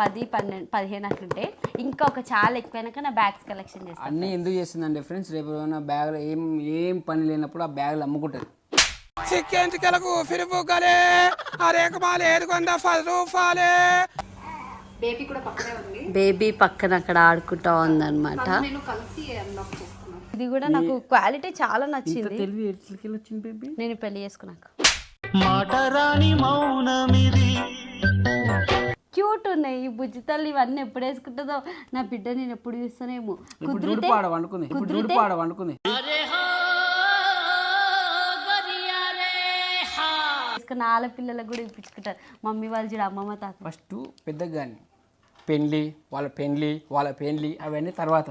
10-12-15 అట్లుంటే ఇంకా ఒక చాలా ఎక్కువైనాక నా బ్యాగ్స్ కలెక్షన్ చేస్తాను. అన్నీ ఎందుకు చేస్తుందండి ఫ్రెండ్స్, రేపు ఏమైనా బ్యాగ్లో ఏం పని లేనప్పుడు ఆ బ్యాగ్లు అమ్ముకుంటుంది. చిక్కేంటికలకు ఫిరిపుగలే అరేకమాలే 10 రూపాయలే. బేబీ కూడా పక్కనే ఉంది. బేబీ పక్కన అక్కడ ఆడుకుంటా ఉందన్నమాట. నేను కలిసి అన్లాక్ చేస్తున్నాను. ఇది కూడా నాకు క్వాలిటీ చాలా నచ్చింది. నేను పెళ్లి చేసుకున్నాక మాటరాని మౌనమిది. క్యూట్ ఉన్నాయి ఈ బుజ్జి తల్లి. ఇవన్నీ ఎప్పుడు వేసుకుంటుందో నా బిడ్డ, నేను ఎప్పుడు చూస్తానేమో. కుదిరితే ఆడపిల్లలకు కూడా ఇప్పించుకుంటారు మమ్మీ వాళ్ళు చూడ, అమ్మమ్మ తాత. ఫస్ట్ పెద్దగా కానీ వాళ్ళ పెండ్లి అవన్నీ తర్వాత.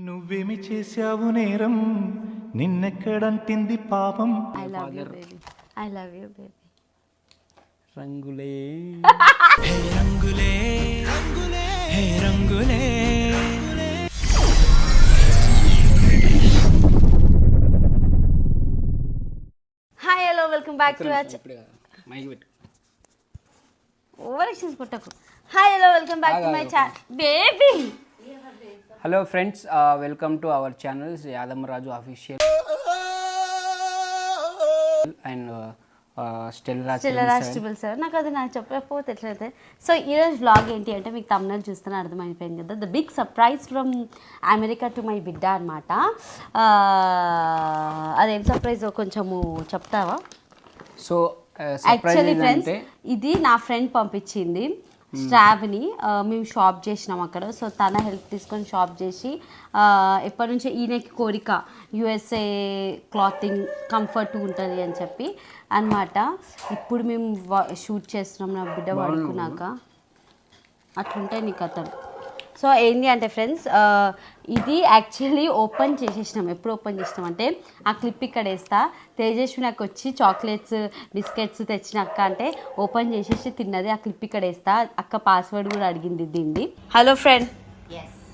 నువ్వేమి చేసావు నేరం, నిన్నెక్కడంటింది పాపం. I love you baby, I love you baby. రంగులే రంగులే రంగులే రంగులే. Hi hello welcome back to overactions పుట్టకు. Hi hello welcome back to my channel baby. Hello friends, welcome to our channel Yadammaraju official and Stellaraj. నాకు అది నాకు చెప్పకపోతే ఎట్లయితే. సో ఈరోజు వ్లాగ్ ఏంటి అంటే మీకు తమ్ముళ్ళు చూస్తూనే అర్థమైపోయింది కదా, the big surprise from America to my బిడ్డ అనమాట. అదేం సర్ప్రైజ్ కొంచెము చెప్తావా? సో యాక్చువల్లీ ఫ్రెండ్స్, ఇది నా ఫ్రెండ్ పంపించింది స్ట్రాబ్ని. మేము షాప్ చేసినాం అక్కడ. సో తన హెల్ప్ తీసుకొని షాప్ చేసి ఎప్పటి నుంచో ఈయనకి కోరిక యుఎస్ఏ క్లాతింగ్ కంఫర్ట్ ఉంటుంది అని చెప్పి అన్నమాట. ఇప్పుడు మేము షూట్ చేస్తున్నాం నా బిడ్డ పడుకున్నాక. అట్లుంటాయి నీ కథలు. సో ఏంటి అంటే ఫ్రెండ్స్, ఇది యాక్చువల్లీ ఓపెన్ చేసేసినాం. ఎప్పుడు ఓపెన్ చేసినాం అంటే ఆ క్లిప్ ఇక్కడ వేస్తా. తేజస్వి నాకు వచ్చి చాక్లెట్స్ బిస్కెట్స్ తెచ్చిన అక్క అంటే ఓపెన్ చేసేసి తిన్నది. ఆ క్లిప్ ఇక్కడ వేస్తా. అక్క పాస్వర్డ్ కూడా అడిగింది దీన్ని. Hello friend,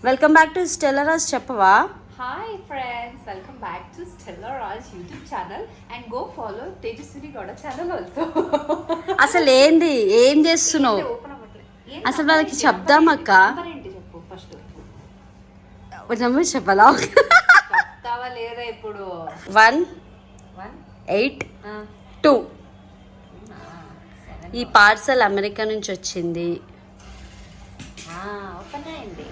welcome back to Stellaraj. చెప్పవా? Hi friends, welcome back to Stellaraj YouTube channel and go follow Tejaswini Gowda channel also. అసలు ఏంది, ఏం చేస్తున్నావు? అసలు వాళ్ళకి చెప్దాం అక్క. నెంబర్ చెప్పాలా? చెప్తావా లేదా ఇప్పుడు? 182. ఈ పార్సల్ అమెరికా నుంచి వచ్చింది. ఓపెన్ అయింది.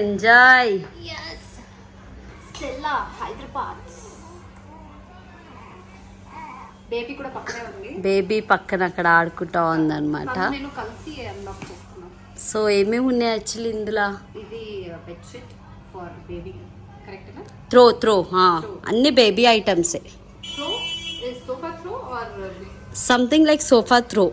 ఎంజాయ్. స్టెల్లా హైదరాబాద్. బేబీ కూడా పక్కనే ఉంది. బేబీ పక్కన అక్కడ ఆడుకుంటా ఉందన్నమాట. నేను కలిసి అన్లాక్ చేస్తున్నాను. సో ఏమేమి ఉన్నాయి యాక్చువల్లీ ఇందులో? ఇది బెడ్షీట్ ఫర్ బేబీ, కరెక్టేనా? త్రో అన్ని బేబీ ఐటమ్సే. Throw is sofa throw or something like sofa throw.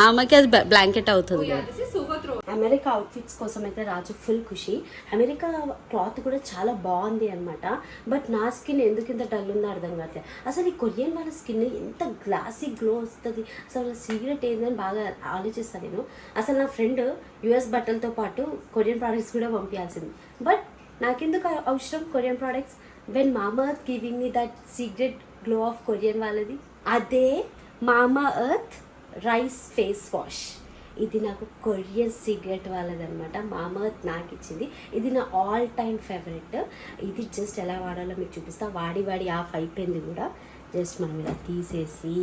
ఆమెకి అది బ్లాంకెట్ అవుతుంది. This is sofa throw. America outfits కోసం అయితే రాజు ఫుల్ ఖుషి. అమెరికా క్లాత్ కూడా చాలా బాగుంది అనమాట. బట్ నా స్కిన్ ఎందుకు ఇంత డల్ ఉందో అర్థం కావట్లేదు. అసలు ఈ కొరియన్ వాళ్ళ స్కిన్ ఎంత గ్లాసీ గ్లో వస్తుంది, అసలు సీక్రెట్ ఏందని బాగా ఆలోచిస్తాను నేను. అసలు నా ఫ్రెండ్ యుఎస్ బట్టలతో పాటు కొరియన్ ప్రోడక్ట్స్ కూడా పంపించాల్సింది. బట్ నాకెందుకు అవసరం కొరియన్ ప్రోడక్ట్స్ వెన్ మామా earth giving me that secret glow of Korean వాళ్ళది. అదే మామా ఎర్త్ రైస్ ఫేస్ వాష్. ఇది నాకు కొరియన్ సీక్రెట్ వాళ్ళదనమాట. మామా ఎర్త్ నాకు ఇచ్చింది. ఇది నా ఆల్ టైమ్ ఫేవరెట్. ఇది జస్ట్ ఎలా వాడాలో మీకు చూపిస్తా. వాడి ఆఫ్ అయిపోయింది కూడా. జస్ట్ మనం ఇలా తీసేసి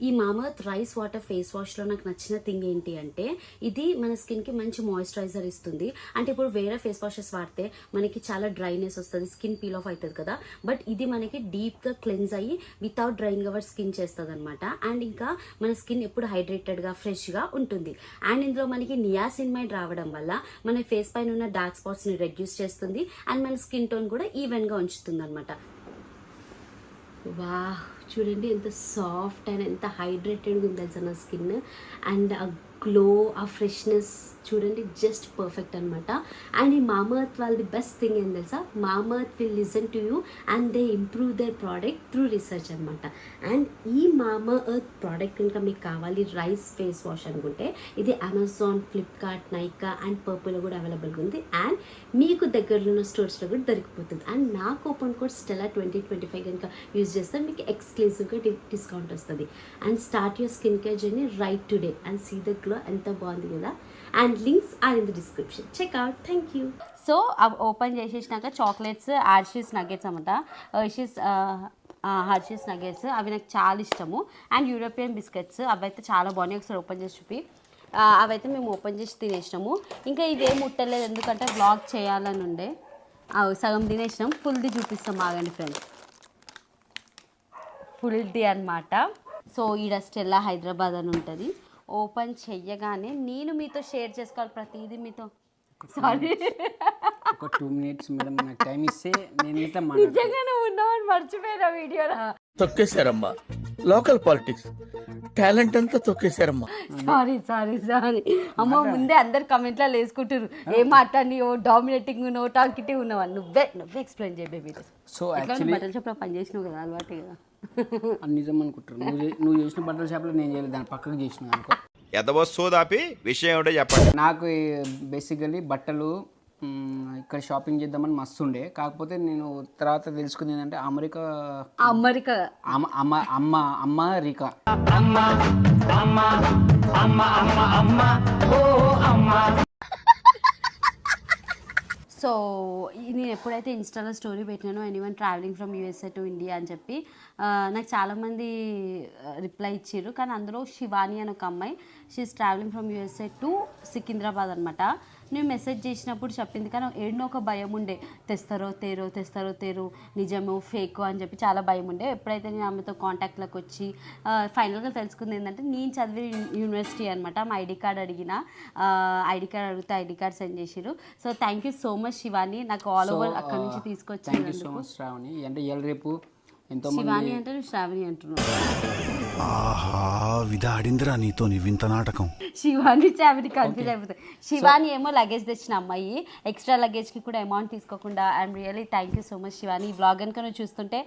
ఈ మామా ఎర్త్ రైస్ వాటర్ ఫేస్ వాష్లో నాకు నచ్చిన థింగ్ ఏంటి అంటే ఇది మన స్కిన్కి మంచి మాయిశ్చరైజర్ ఇస్తుంది. అంటే ఇప్పుడు వేరే ఫేస్ వాషెస్ వాడితే మనకి చాలా డ్రైనెస్ వస్తుంది, స్కిన్ పీల్ ఆఫ్ అవుతుంది కదా. బట్ ఇది మనకి డీప్గా క్లెన్స్ అయ్యి వితౌట్ డ్రైయింగ్ అవర్ స్కిన్ చేస్తుంది అనమాట. అండ్ ఇంకా మన స్కిన్ ఎప్పుడు హైడ్రేటెడ్గా ఫ్రెష్గా ఉంటుంది. అండ్ ఇందులో మనకి నియాసిన్మైడ్ రావడం వల్ల మన ఫేస్ పైన ఉన్న డార్క్ స్పాట్స్ని రెడ్యూస్ చేస్తుంది. అండ్ మన స్కిన్ టోన్ కూడా ఈవెన్గా ఉంచుతుంది అనమాట. వా, చూడండి ఎంత సాఫ్ట్ అండ్ ఎంత హైడ్రేటెడ్గా ఉంది తెలుసా నా స్కిన్. అండ్ ఆ గ్లో, ఆ ఫ్రెష్నెస్ చూడండి జస్ట్ పర్ఫెక్ట్ అనమాట. అండ్ ఈ మామా ఎర్త్ వాళ్ళది బెస్ట్ థింగ్ ఏం తెలుసా, మామా earth will listen to you and they improve their product through research అనమాట. అండ్ ఈ మామా ఎర్త్ ప్రోడక్ట్ కనుక మీకు కావాలి రైస్ ఫేస్ వాష్ అనుకుంటే ఇది అమెజాన్, ఫ్లిప్కార్ట్, నైకా అండ్ పర్పుల్లో కూడా అవైలబుల్గా ఉంది. అండ్ మీకు దగ్గరలో ఉన్న స్టోర్స్లో కూడా దొరికిపోతుంది. అండ్ నా కూపన్ కోడ్ స్టెల్లా 2025 కనుక యూజ్ చేస్తే మీకు ఎక్స్క్లూజివ్గా డిస్కౌంట్ వస్తుంది. And start your skin care journey right today and see the glow. ఎంత బాగుంది కదా. And links are in the description. Check out. Thank you. So అవి ఓపెన్ చేసేసినాక చాక్లెట్స్ హర్షీస్ నగెట్స్ అనమాట. హర్షీస్ నగెట్స్ అవి నాకు చాలా ఇష్టము. అండ్ యూరోపియన్ బిస్కెట్స్ అవి అయితే చాలా బాగున్నాయి. ఒకసారి ఓపెన్ చేసి చూపి. అవైతే మేము ఓపెన్ చేసి తినేసినాము. ఇంకా ఇవేం ముట్టలేదు ఎందుకంటే వ్లాగ్ చేయాలని ఉండే. సగం తినేసినాం. ఫుల్ది చూపిస్తాం ఆగండి ఫ్రెండ్స్. ఫుల్ది అనమాట. సో ఈడ స్టెల్లా హైదరాబాద్ అని ఉంటుంది. ఓపెన్ చెయ్యగానే నేను మీతో షేర్ చేసుకోవాలి ప్రతిదీ మీతో. సారీ, ఒక 2 minutes మేడం నాకు టైం ఇస్తే నేను ఇట్లా నిజంగా నువ్వు ఉన్నావని మర్చిపోయినా వీడియోలో. తొక్కేశారమ్మా, లోకల్ పాలిటిక్స్ టాలెంట్ అంతా తొక్కేశారమ్మా. సారీ సారీ సారీ అమ్మ. ముందే అందరు కమెంట్లో వేసుకుంటారు ఏం మాట్లాడి ఓ డామినేటింగ్ ఉన్నావు టాకిటివ్ ఉన్నావు అని. నువ్వే ఎక్స్ప్లెయిన్ చేయ బేబీ. సో యాక్చువల్లీ బట్టల షాప్లో పని చేసినావు కదా, అలవాటే కదా. నిజం అనుకుంటారు. నువ్వు చేసిన బట్టల షాప్లో నేను చేయలేదు, దాని పక్కకు చేసిన అనుకో. ఎదవస్తోదాపి విషయం ఏమిటో చెప్పండి. నాకు బేసికలీ బట్టలు ఇక్కడ షాపింగ్ చేద్దామని మస్తు ఉండే. కాకపోతే నేను తర్వాత తెలుసుకుంది ఏంటంటే అమెరికా సో నేను ఎప్పుడైతే ఇన్స్టాలో స్టోరీ పెట్టినానో anyone travelling from USA to India అని చెప్పి నాకు చాలామంది రిప్లై ఇచ్చారు. కానీ అందులో శివాని అని ఒక అమ్మాయి, she is travelling from USA to Secunderabad అనమాట. నేను మెసేజ్ చేసినప్పుడు చెప్పింది, కానీ ఏడనో ఒక భయం ఉండే, తెస్తారో తేరో నిజమో ఫేకో అని చెప్పి చాలా భయం ఉండే. ఎప్పుడైతే నేను ఆమెతో కాంటాక్ట్లోకి వచ్చి ఫైనల్గా తెలుసుకుంది ఏంటంటే నేను చదివిన యూనివర్సిటీ అనమాట. మా ఐడి కార్డ్ అడిగిన, ఐడి కార్డ్ అడిగితే ఐడి కార్డ్ సెండ్ చేసిరు. So thank you so much Shivani, నాకు ఆల్ ఓవర్ అక్కడ నుంచి తీసుకొచ్చి. Thank you so much Shravani. అంటే రేపు ఎంతో శివాని అంటే నువ్వు శ్రావణి అంటున్నావు. ఆహా, విధాడిందిరా నీతో నీ వింత నాటకం. శివాని శ్రావణి కన్ఫ్యూజ్ అయిపోతుంది. శివాని ఏమో లగేజ్ తెచ్చిన అమ్మాయి, ఎక్స్ట్రా లగేజ్కి కూడా అమౌంట్ తీసుకోకుండా. I'm really thank you so much Shivani. ఈ బ్లాగ్ కనుక నువ్వు చూస్తుంటే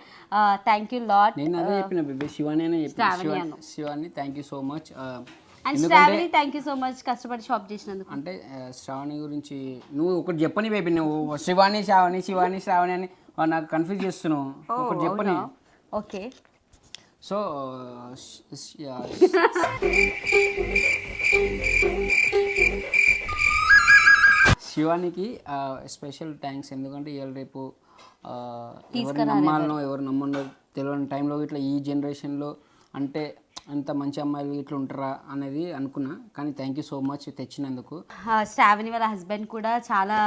థ్యాంక్ యూ లాట్. నేను అదే చెప్పిన బేబీ, శివాని అనే చెప్పిన. Shivani thank you so much. And Shravani thank you so much కష్టపడి షాప్ చేసినందుకు. అంటే శ్రావణి గురించి నువ్వు ఒకటి చెప్పని బేబీ, నువ్వు శివాని శ్రావణి అని నాకు కన్ఫ్యూజ్ చేస్తున్నావు. ఒకటి చెప్పని. ఓకే. సో శివానికి స్పెషల్ థ్యాంక్స్. ఎందుకంటే ఇవాళ రేపు ఎవరు నమ్మాలనో ఎవరు నమ్మనో తెలియని టైంలో ఇట్లా ఈ జనరేషన్లో అంటే అంత మంచి అమ్మాయిలు ఇట్లా ఉంటారా అనేది అనుకున్నా. కానీ థ్యాంక్ యూ సో మచ్ తెచ్చినందుకు. శ్రావణి వాళ్ళ హస్బెండ్ కూడా చాలా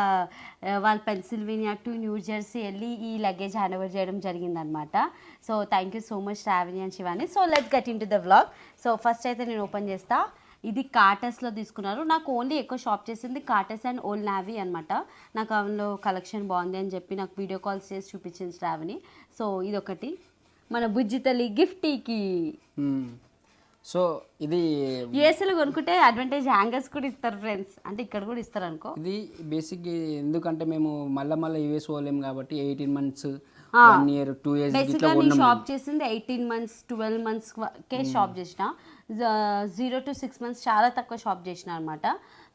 వాళ్ళు పెన్సిల్వేనియా టు న్యూ జెర్సీ వెళ్ళి ఈ లగేజ్ హ్యాండ్ ఓవర్ చేయడం జరిగిందనమాట. So thank you so much Shravani and Shivani. So let's get into the vlog. So first అయితే నేను ఓపెన్ చేస్తా. ఇది కార్టస్లో తీసుకున్నారు. నాకు ఓన్లీ ఎక్కువ షాప్ చేసింది కార్టస్ అండ్ ఓల్డ్ నావీ అనమాట. నాకు అందులో కలెక్షన్ బాగుంది అని చెప్పి నాకు వీడియో కాల్స్ చేసి చూపించింది శ్రావణి. సో ఇదొకటి మన బుజ్జి తల్లి గిఫ్టీకి. సో ఇది యూఎస్ఏలో కొనుక్కుంటే అడ్వాంటేజ్ హ్యాంగర్స్ కూడా ఇస్తారు ఫ్రెండ్స్. అంటే ఇక్కడ కూడా ఇస్తారు అనుకో. ఇది బేసిక్ ఎందుకంటే మేము మళ్ళీ యూఎస్ పోలేము కాబట్టి 18 months 1 year 2 years బేసిక్గా నేను షాప్ చేసింది 18 months 12 months కే షాప్ చేసిన. 0 to 6 months చాలా తక్కువ షాప్ చేసిన అనమాట.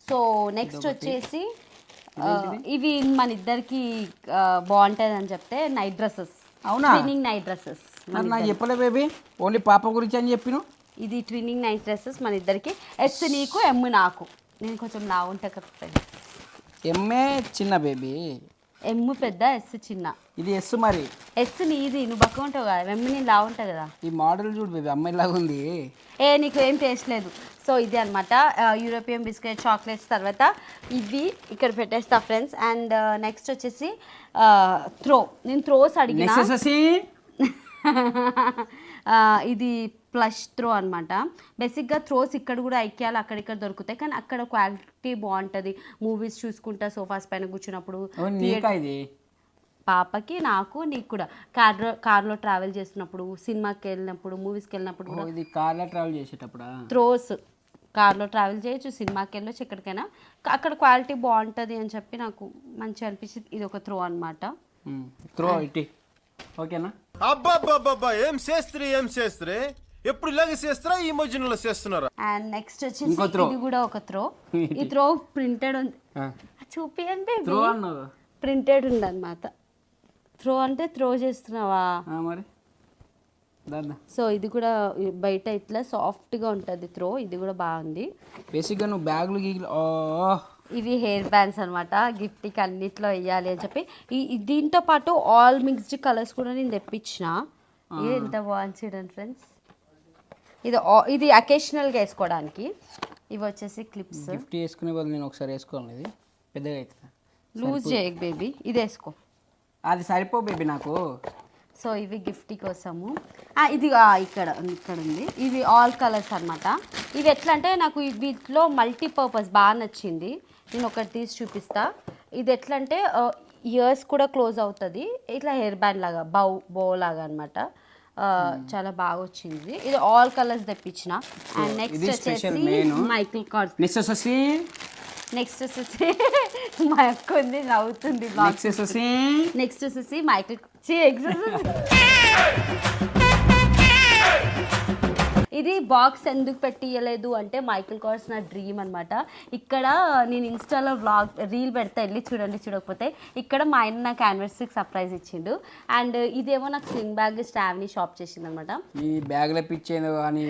సో నెక్స్ట్ వచ్చేసి ఇవి మన ఇద్దరికి బాగుంటుంది అని చెప్తే నైట్ డ్రెస్సెస్. అవునా? Twinning night dresses. నాకు చెప్పలే బేబీ, ఓన్లీ పాప గురించి అని చెప్పిన. ఇది ట్విన్నింగ్ నైట్ డ్రెస్సెస్ మన ఇద్దరికి. ఎస్ నీకు, ఎమ్ నాకు. నేను కొంచెం లా ఉంటా కదా ఫ్రెండ్స్. ఎమ్మే చిన్న బేబీ, ఎమ్ పెద్ద, ఎస్ చిన్న. ఇది ఎస్ మరి. ఎస్ నీది, నువ్వు బక్క ఉంటావు కదా, ఎమ్ నేను లా ఉంటా కదా. ఈ మోడల్ చూడు బేబీ, అమ్మాయిలాగా ఉంది. నీకు ఏం టేస్ట్ లేదు. సో ఇది అనమాట యూరోపియన్ బిస్కెట్ చాక్లెట్స్. తర్వాత ఇవి ఇక్కడ పెట్టేస్తా ఫ్రెండ్స్. అండ్ నెక్స్ట్ వచ్చేసి నేను త్రోస్ అడిగిన. ఇది ప్లష్ త్రో అనమాట. బేసిక్గా త్రోస్ ఇక్కడ కూడా ఐక్యాలు అక్కడిక్కడ దొరుకుతాయి, కానీ అక్కడ క్వాలిటీ బాగుంటుంది. మూవీస్ చూసుకుంటా సోఫాస్ పైన కూర్చున్నప్పుడు. పాపకి, నాకు, నీకు కూడా కార్లో ట్రావెల్ చేస్తున్నప్పుడు, సినిమాకి వెళ్ళినప్పుడు, మూవీస్కి వెళ్ళినప్పుడు కూడా. ఇది కార్లో ట్రావెల్ చేసేటప్పుడు త్రోస్ కార్లో ట్రావెల్ చేయొచ్చు, సినిమాకి వెళ్ళొచ్చు, ఎక్కడికైనా. అక్కడ క్వాలిటీ బాగుంటుంది అని చెప్పి నాకు మంచిగా అనిపించింది. ఇది ఒక త్రో అనమాట. త్రో ఇటీ ఓకేనా? అబ్బాబ్బాబ్బా, ఏం చేస్త్రీ ఎప్పుడు ఇలాగే చేస్తారా? ఈ మధ్యలో చేస్తున్నారు. అండ్ నెక్స్ట్ వచ్చేసి ఇది కూడా ఒక త్రో. ఈ త్రో ప్రింటెడ్ ఉంది, చూపియండి. ప్రింటెడ్ ఉంది అనమాట. త్రో అంటే త్రో చేస్తున్నావా? మరి దాదా సో ఇది కూడా బయట ఇట్లా సాఫ్ట్గా ఉంటుంది త్రో. ఇది కూడా బాగుంది. బేసిక్గా నువ్వు బ్యాగులు గీగులు ఇవి హెయిర్ బ్యాండ్స్ అనమాట. గిఫ్ట్కి అన్నిట్లో వేయాలి అని చెప్పి దీంతో పాటు ఆల్ మిక్స్డ్ కలర్స్ కూడా నేను తెప్పించిన. ఇది ఎంత బాగుంది చూడండి ఫ్రెండ్స్. ఇది అకేషనల్గా వేసుకోవడానికి. ఇవి వచ్చేసి క్లిప్స్. గిఫ్ట్ వేసుకునే బదులు నేను ఒకసారి వేసుకోవాలి. ఇది పెద్దగా అవుతుంది. లూజ్ చేయకు బేబీ, ఇది వేసుకో. అది సరిపో బేబీ నాకు. సో ఇవి గిఫ్ట్ కోసము. ఇది ఇక్కడ ఉంది. ఇవి ఆల్ కలర్స్ అనమాట. ఇవి ఎట్లా అంటే నాకు వీటిలో మల్టీపర్పస్ బాగా నచ్చింది. నేను ఒకటి తీసి చూపిస్తా. ఇది ఎట్లా అంటే ఇయర్స్ కూడా క్లోజ్ అవుతుంది. ఇట్లా హెయిర్ బ్యాండ్ లాగా బో లాగా అనమాట. చాలా బాగా వచ్చింది. ఇది ఆల్ కలర్స్ తెప్పించిన. అండ్ నెక్స్ట్ వచ్చేసి మైకిల్ కార్స్. నెక్స్ట్ వచ్చేసి మా అక్క ఉంది నవ్వుతుంది. నెక్స్ట్ వచ్చేసి మైకిల్ ఇది బాక్స్ ఎందుకు పెట్టియలేదు అంటే మైకిల్ కార్స్ నా డ్రీమ్ అనమాట. ఇక్కడ నేను ఇన్స్టాలో రీల్ పెడతా, వెళ్ళి చూడకపోతే. ఇక్కడ మా ఆయన నాకు యానివర్సరీకి సర్ప్రైజ్ ఇచ్చిండు. అండ్ ఇదేమో నాకు స్లింగ్ బ్యాగ్ స్టావ్ని షాప్ చేసింది అనమాట. ఈ బ్యాగ్లో పిచ్చేది కానీ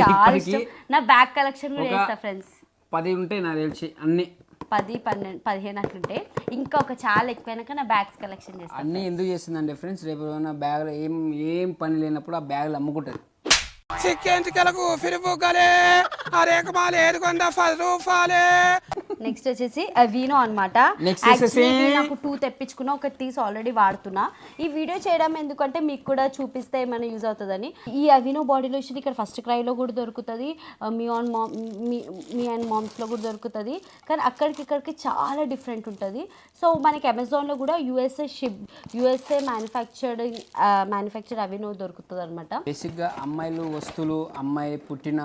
చాలా ఇష్టం. నా బ్యాగ్ కలెక్షన్ కూడా చేస్తా ఫ్రెండ్స్. 10 ఉంటాయి నాకు తెలిసి, అన్ని 10, 12, 15 అట్లుంటే. ఇంకా ఒక చాలా ఎక్కువైనాక నా బ్యాగ్స్ కలెక్షన్ చేస్తాను. అన్నీ ఎందుకు చేస్తుందంటే ఫ్రెండ్స్, రేపు నా బ్యాగ్లో ఏం పని లేనప్పుడు ఆ బ్యాగ్లు అమ్ముకుంటుంది. చిక్కేంటికలకు ఫిరిపోగలే అరే కమాల్ ఏది కొందా 10 రూపాయలే. నెక్స్ట్ వచ్చేసి వీనో అనమాట. నాకు 2 తెప్పించుకున్నా, ఒకటి తీసి ఆల్రెడీ వాడుతున్నా. ఈ వీడియో చేయడం ఎందుకంటే మీకు కూడా చూపిస్తే ఏమైనా యూజ్ అవుతుందని. ఈ అవినో బాడీ లోషన్ ఇక్కడ ఫస్ట్ క్రైలో కూడా దొరుకుతుంది, మీ అండ్ మామ్స్లో కూడా దొరుకుతుంది. కానీ ఇక్కడికి చాలా డిఫరెంట్ ఉంటుంది. సో మనకి అమెజాన్లో కూడా యుఎస్ఏ మ్యానుఫ్యాక్చర్డ్ అవినో దొరుకుతుంది అనమాట. బేసిక్గా అమ్మాయిలు వస్తువులు, అమ్మాయి పుట్టిన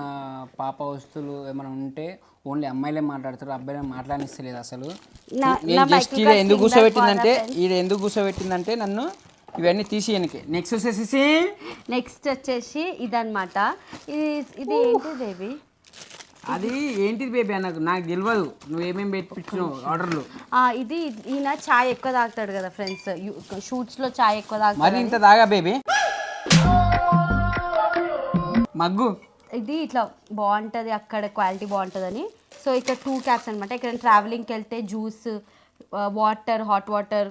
పాప వస్తువులు ఏమైనా ఉంటే ఓన్లీ అమ్మాయిలే మాట్లాడతారు, అబ్బాయిలే మాట్లాడిస్తలేదు అసలు. నేను జస్ట్ ఇది ఎందుకు కూర్చోబెట్టిందంటే నన్ను ఇవన్నీ తీసేయనికి. నెక్స్ట్ వచ్చేసి ఇదనమాట. ఇది ఏంటి బేబీ? అది ఏంటిది బేబీ నాకు తెలియదు. నువ్వేమేమి పెట్టించినావు ఆర్డర్లు. ఇది ఈయన చాయ్ ఎక్కువ తాగుతాడు కదా ఫ్రెండ్స్, షూట్స్లో చాయ్ ఎక్కువ తాగుతాడు. మరి ఇంత తాగా బేబీ మగ్గు. ఇది ఇట్లా బాగుంటుంది, అక్కడ క్వాలిటీ బాగుంటుందని. సో ఇక్కడ 2 క్యాప్స్ అనమాట. ఇక్కడ ట్రావెలింగ్కి వెళ్తే జ్యూస్, వాటర్, హాట్ వాటర్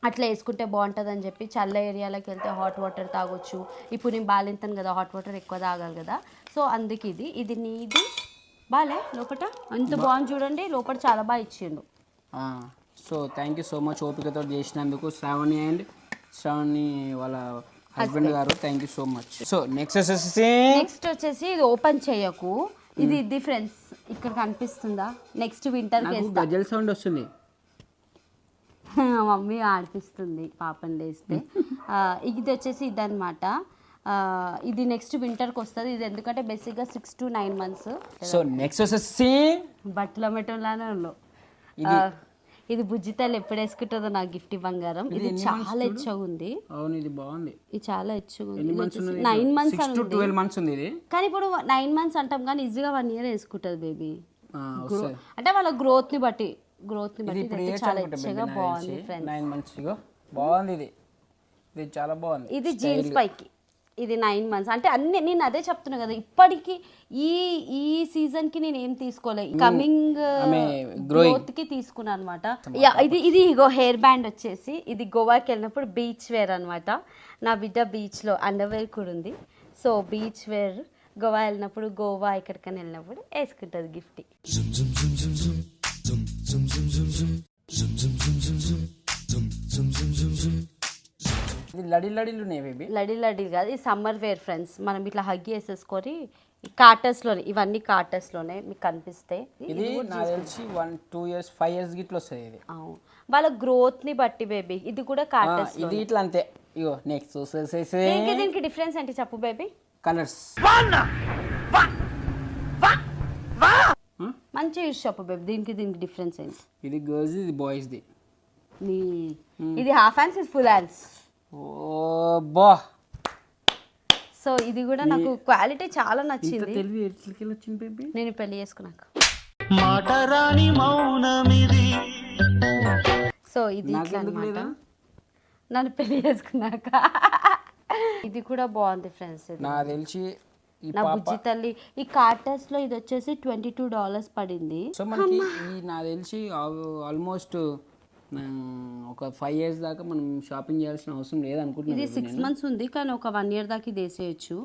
అట్లా వేసుకుంటే బాగుంటుంది అని చెప్పి. చల్ల ఏరియాలోకి వెళ్తే హాట్ వాటర్ తాగొచ్చు. ఇప్పుడు నేను బాగాలేంతాను కదా, హాట్ వాటర్ ఎక్కువ తాగాలి కదా. సో అందుకే ఇది నీది బాలే లోపల ఎంత బాగుంది చూడండి. లోపల చాలా బాగా ఇచ్చిండు. So thank you so much ఓపికతో చేసినందుకు శ్రావణి వాళ్ళ హస్బెండ్ గారు. Thank you so much. So next వచ్చేసి ఇది ఓపెన్ చేయకు. ఇది ఫ్రెండ్స్ ఇక్కడ కనిపిస్తుందా? నెక్స్ట్ వింటర్ గజల్ సౌండ్ వస్తుంది. మమ్మీ ఆడిపిస్తుంది పాపని లేస్తే. ఇది వచ్చేసి ఇదనమాట. ఇది నెక్స్ట్ వింటర్కి వస్తుంది. ఇది ఎందుకంటే బేసిక్గా 6 to 9 months. సో నెక్స్ట్ వచ్చేసి బట్టల మెటంలానే ఉన్నావు. ఇది బుజ్జితల్లి ఎప్పుడు వేసుకుంటుందో నాకు గిఫ్ట్ బంగారం. ఇది చాలా హెచ్చగా ఉంది. అవును, ఇది బాగుంది. ఇది చాలా హెచ్చగా ఉంది. 9 months 12 months ఉంది ఇది. కానీ ఇప్పుడు 9 months అంటాం కానీ ఈజీగా 1 year వేసుకుంటుంది బేబీ. అంటే వాళ్ళ గ్రోత్ ని బట్టి చాలా హెచ్చగా బాగుంది ఫ్రెండ్స్. 9 months బాగుంది. ఇది చాలా బాగుంది. ఇది జీన్స్ పైకి. ఇది 9 months అంటే అన్ని. నేను అదే చెప్తున్నా కదా, ఇప్పటికి ఈ సీజన్ కి నేను ఏం తీసుకోలేదు, కమింగ్ గ్రోత్ కి తీసుకున్నాను అనమాట. ఇది హెయిర్ బ్యాండ్ వచ్చేసి ఇది గోవాకి వెళ్ళినప్పుడు బీచ్ వేర్ అనమాట. నా బిడ్డ బీచ్ లో అండర్ వేర్ కూడా ఉంది. సో బీచ్ వేర్ గోవా వెళ్ళినప్పుడు, గోవా ఎక్కడికైనా వెళ్ళినప్పుడు వేసుకుంటుంది గిఫ్ట్. లడీ కాదు, ఇది సమ్మర్ వేర్ ఫ్రెండ్స్. మనం ఇట్లా హగ్ వేసేసుకొని కాటర్స్లోనే, ఇవన్నీ కాటర్స్లోనే మీకు కనిపిస్తాయి. ఇది నాకు తెలిసి 1-2 years 5 years గిట్ల వస్తుంది. ఇది వాళ్ళ గ్రోత్ ని బట్టి బేబీ. ఇది కూడా కాటర్స్. ఇది ఇట్లా అంతే. ఇగో నెక్స్ట్ దీనికి డిఫరెన్స్ ఏంటి చెప్పు బేబీ? కలర్స్ మంచి యూస్ చెప్పు బేబీ. దీనికి డిఫరెన్స్ ఏంటి? ఇది గర్ల్స్, ఇది బాయ్స్ ది. ఇది హాఫ్ హ్యాండ్స్, ఇది ఫుల్ హ్యాండ్స్. ఓ బా. సో ఇది కూడా నాకు క్వాలిటీ చాలా నచ్చింది. బేబీ నేను పెళ్లి చేసుకున్నాక. సో ఇది ఇట్లా అన్నమాట. నన్ను పెళ్లి చేసుకున్నాక ఇది కూడా బాగుంది ఫ్రెండ్స్. నాకు తెలిసి ఈ నా పాప బుజ్జి తల్లి ఈ కార్టర్స్లో ఇది వచ్చేసి $22 పడింది. సో మనకి ఈ నాకు తెలిసి ఆల్మోస్ట్ ఒక 5 years దాకా మనం షాపింగ్ చేయాల్సిన అవసరం ఇది లేదనుకుంటున్నాను. 6 months ఉంది కానీ ఒక 1 year దాకా ఇది వేసేయచ్చు.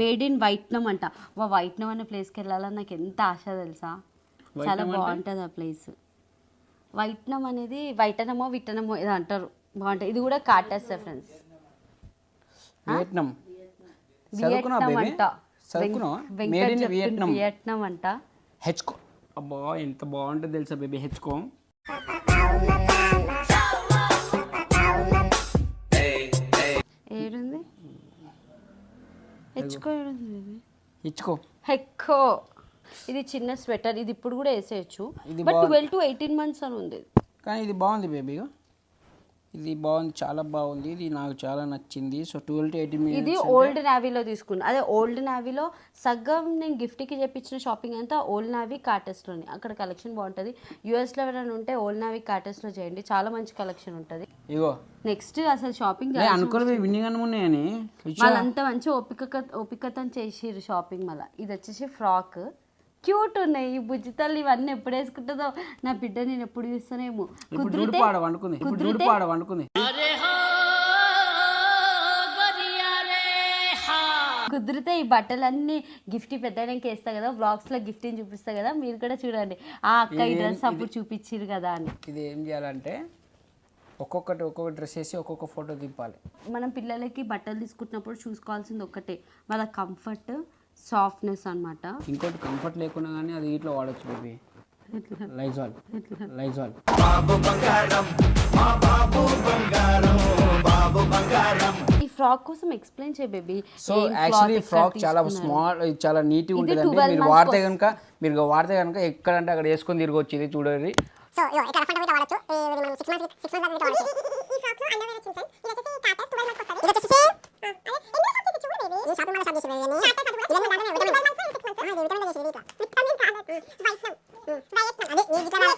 మేడ్ ఇన్ వైట్నం అంట. వైట్నం అనే ప్లేస్కి వెళ్ళాలని నాకు ఎంత ఆశ తెలుసా. చాలా బాగుంటుంది ఆ ప్లేస్. వైట్నం అనేది వైటనమో విట్టనమో ఏదో అంటారు, బాగుంటుంది. ఇది కూడా కార్టర్స్ ఫ్రెండ్స్. వియట్నాం వియట్నాం అంట. హెచ్కో అబ్బా ఎంత బాగుంటుంది తెలుసా బేబీ. హెచ్కో ఏడుంది హెచ్కో ఏడుంది బేబీ. హెక్కో ఇది చిన్న స్వెటర్. ఇది ఇప్పుడు కూడా వేసేయచ్చు. బట్ 12 to 18 months అని ఉంది. కానీ ఇది బాగుంది బేబీ. ఇది బాగుంది, చాలా బాగుంది. ఇది నాకు చాలా నచ్చింది. So 12 to 18 minutes. ఇది ఓల్డ్ నావీలో తీసుకున్నా. అదే ఓల్డ్ నావీలో సగం నేను గిఫ్ట్కి చెప్పించిన షాపింగ్ అంతా ఓల్డ్ నావీ కార్టర్స్లోని. అక్కడ కలెక్షన్ బాగుంటుంది. యూఎస్లో ఎవరైనా ఉంటే ఓల్డ్ నావీ కార్టర్స్లో చేయండి, చాలా మంచి కలెక్షన్ ఉంటుంది. ఇగో నెక్స్ట్ అసలు షాపింగ్ అనుకోలేదు విన్నింగ్ ఉన్నాయని. వాళ్ళంతా మంచి ఓపికతో చేసిర్రు షాపింగ్. మళ్ళీ ఇది వచ్చేసి ఫ్రాక్. క్యూట్ ఉన్నాయి ఈ బుజ్జి తల్లి. ఇవన్నీ ఎప్పుడు వేసుకుంటుందో నా బిడ్డ, నేను ఎప్పుడు చూస్తానేమో. కుదిరితే ఈ బట్టలన్నీ గిఫ్ట్ పెద్దడానికి వేస్తా కదా, వ్లాగ్స్లో గిఫ్ట్ని చూపిస్తా కదా, మీరు కూడా చూడండి. ఆ అక్క ఈ డ్రెస్ అప్పుడు చూపించారు కదా అని. ఇది ఏం చేయాలంటే ఒక్కొక్క డ్రెస్ వేసి ఒక్కొక్క ఫోటో దింపాలి. మనం పిల్లలకి బట్టలు తీసుకుంటున్నప్పుడు చూసుకోవాల్సింది ఒక్కటే, వాళ్ళ కంఫర్ట్, సాఫ్ట్నెస్ అన్నమాట. ఇంకోటి కంఫర్ట్ లేకున్నా కానీ అది ఇట్లా వాడచ్చు బేబీ. లైజాల్. ఈ ఫ్రాక్ కోసం ఎక్స్ప్లెయిన్ చేయ బేబీ. సో యాక్చువల్లీ ఫ్రాక్ చాలా స్మాల్, చాలా నీట్గా ఉంటుందండి. మీరు వాడితే కనుక ఎక్కడంటే అక్కడ వేసుకొని తిరగవచ్చు. ఇది చూడండి. సో ఇక్కడ ఫండ్ కూడా వాడచ్చు. 6 months దాకా వాడచ్చు. ఈ ఫ్రాక్ అండర్వేర్ వచ్చింది ఫ్రెండ్స్. ఇది వచ్చేసి కార్టర్స్ 12 months వస్తది. ఇది వచ్చేసి ఎన్ని షాప్ చేసి చూడు బేబీ. ఈ షాప్ మన షాప్ చేసి బేబీ. కార్టర్స్ అది కూడా ఇవన్నీ దాంట్లో విటమిన్ 6 months. ఇది విటమిన్ చేసి ఇట్లా. విటమిన్ వైట్నం. అదే ఈ విటమిన్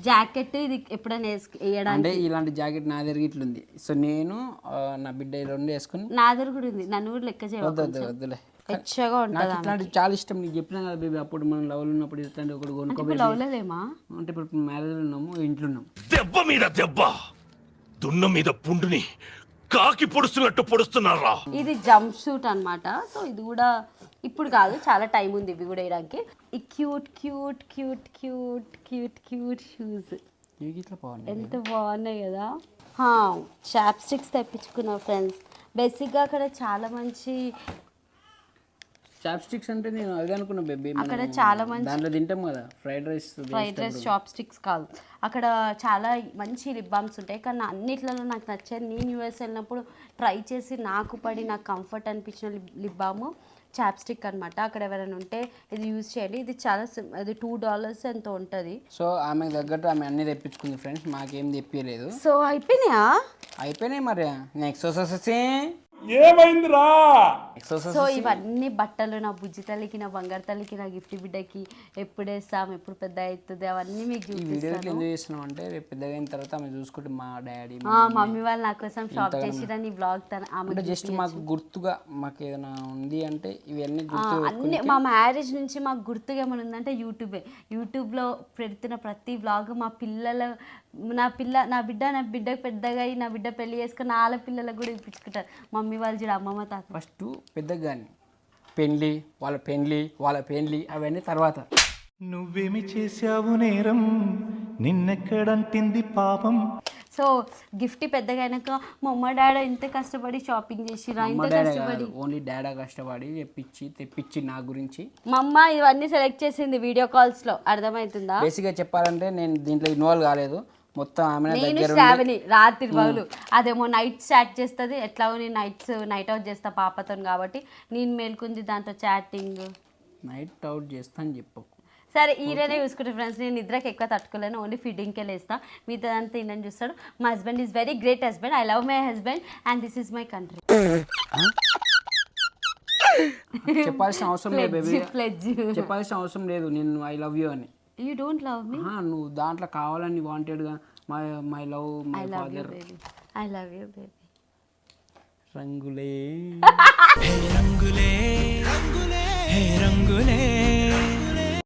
జాకెట్. ఇది ఎప్పుడైనా వేయడానికి అంటే ఇలాంటి జాకెట్ నా దగ్గర ఇట్లుంది. సో నేను నా బిడ్డ 2 వేసుకుని. నా దగ్గర కూడా ఉంది. నన్ను కూడా లెక్క చేయవద్దు. వద్దులే. ఎచ్చగా ఉంటుంది. ఇట్లాంటి చాలా ఇష్టం. నీకు చెప్పినా కదా బేబీ, అప్పుడు మనం లవ్లో ఉన్నప్పుడు ఇట్లాంటి ఒకటి కొనుక్కోబెట్టి. లవ్లేమా అంటే ఇప్పుడు మ్యారేజ్లో ఉన్నాము, ఇంట్లో ఉన్నాము. దెబ్బ మీద దెబ్బ, దున్న మీద పుండుని కాకి పొడుస్తున్నట్టు పొడుస్తున్నారా. ఇది జంప్ సూట్ అన్నమాట. సో ఇది కూడా ఇప్పుడు కాదు, చాలా టైం ఉంది ఇవి కూడా వేయడానికి. ఈ cute cute cute cute cute cute shoes ఎంత బాగున్నాయి కదా. Chopsticks తెప్పించుకున్నా friends. బేసిక్గా అక్కడ చాలా మంచి చాప్స్టిక్స్ అంటే నేను అది అనుకున్నా బేబీ. అక్కడ చాలా మంచి దాంట్లో తింటాం కదా ఫ్రైడ్ రైస్ చాప్స్టిక్స్ కాదు. అక్కడ చాలా మంచి లిప్ బామ్స్ ఉంటాయి. కానీ అన్నిట్లలో నాకు నచ్చేది, నేను యూఎస్ వెళ్ళినప్పుడు ట్రై చేసి నాకు కంఫర్ట్ అనిపించిన లిప్ బామ్ చాప్స్టిక్ అనమాట. అక్కడ ఎవరైనా ఉంటే ఇది యూజ్ చేయండి. ఇది చాలా అది $2 ఎంతో ఉంటుంది. సో ఆమె తగ్గట్టు ఆమె అన్ని తెప్పించుకుంది ఫ్రెండ్స్, మాకేం తెప్పియలేదు. సో అయిపోయినాయి మరి. నెక్స్ట్ ఏమైందిరా. సో ఇవన్నీ బట్టలు నా బుజ్జి తల్లికి, నా బంగారు తల్లికి, నా గిఫ్ట్ బిడ్డకి ఎప్పుడు వేస్తాం, ఎప్పుడు పెద్ద అవుతుంది అవన్నీ మీకు చూపిస్తాను. ఎందుకు చేస్తున్నాం అంటే రేపు పెద్దగా అయిన తర్వాత ఆమె చూసుకుంటే మా డాడీ మమ్మీ వాళ్ళు నా కోసం షాప్ చేసిరని బ్లాగ్ ఆమె జస్ట్ మాకు గుర్తుగా మాకు ఏదైనా ఉంది అంటే ఇవన్నీ అన్ని మా మ్యారేజ్ నుంచి మాకు గుర్తుగా ఏమైనా ఉందంటే యూట్యూబ్లో పెడుతున్న ప్రతి వ్లాగ్ మా పిల్లల నా బిడ్డకు పెద్దగా అయ్యి నా బిడ్డ పెళ్లి చేసుకుని వాళ్ళ పిల్లలకు కూడా ఇప్పించుకుంటారు మమ్మీ వాళ్ళు చూడ అమ్మమ్మ తాత. ఫస్ట్ పెద్దగా వాళ్ళ పెళ్ళి అవన్నీ తర్వాత. నువ్వేమి చేశావు నేరం, నిన్నెక్కడంటింది పాపం. సో గిఫ్ట్ పెద్దగా అయినాక మా అమ్మ డాడీ ఇంత కష్టపడి షాపింగ్ చేసిరా, ఇంత కష్టపడి ఓన్లీ డాడా కష్టపడి తెప్పించి నా గురించి మా అమ్మ ఇవన్నీ సెలెక్ట్ చేసింది వీడియో కాల్స్ లో. అర్థమవుతుందా? బేసిక్గా చెప్పాలంటే నేను దీంట్లో ఇన్వాల్వ్ కాలేదు. మొత్తం ఆమె శ్రావణి రాత్రి పగలు అదేమో నైట్ చాట్ చేస్తుంది. ఎట్లా నేను నైట్ అవుట్ చేస్తా పాపతో కాబట్టి నేను మేల్కుంది దాంతో చాటింగ్. నైట్ అవుట్ చేస్తా అని చెప్పకు. సరే ఈయననే చూసుకుంటే ఫ్రెండ్స్, నేను నిద్రకి ఎక్కువ తట్టుకోలేను, ఓన్లీ ఫీడింగ్కే లేస్తా. మీతో అంతా ఈయన చూస్తాడు. మా husband is very great husband. I love my husband and this is my country. చెప్పాల్సిన అవసరం లేదు బేబీ, చెప్పాల్సిన అవసరం లేదు. నేను ఐ లవ్ యూ అని. You don't love me. నువ్వు దాంట్లో కావాలని వాంటెడ్గా my love my father. I love you baby. రంగులే రంగులే రంగులే రంగులే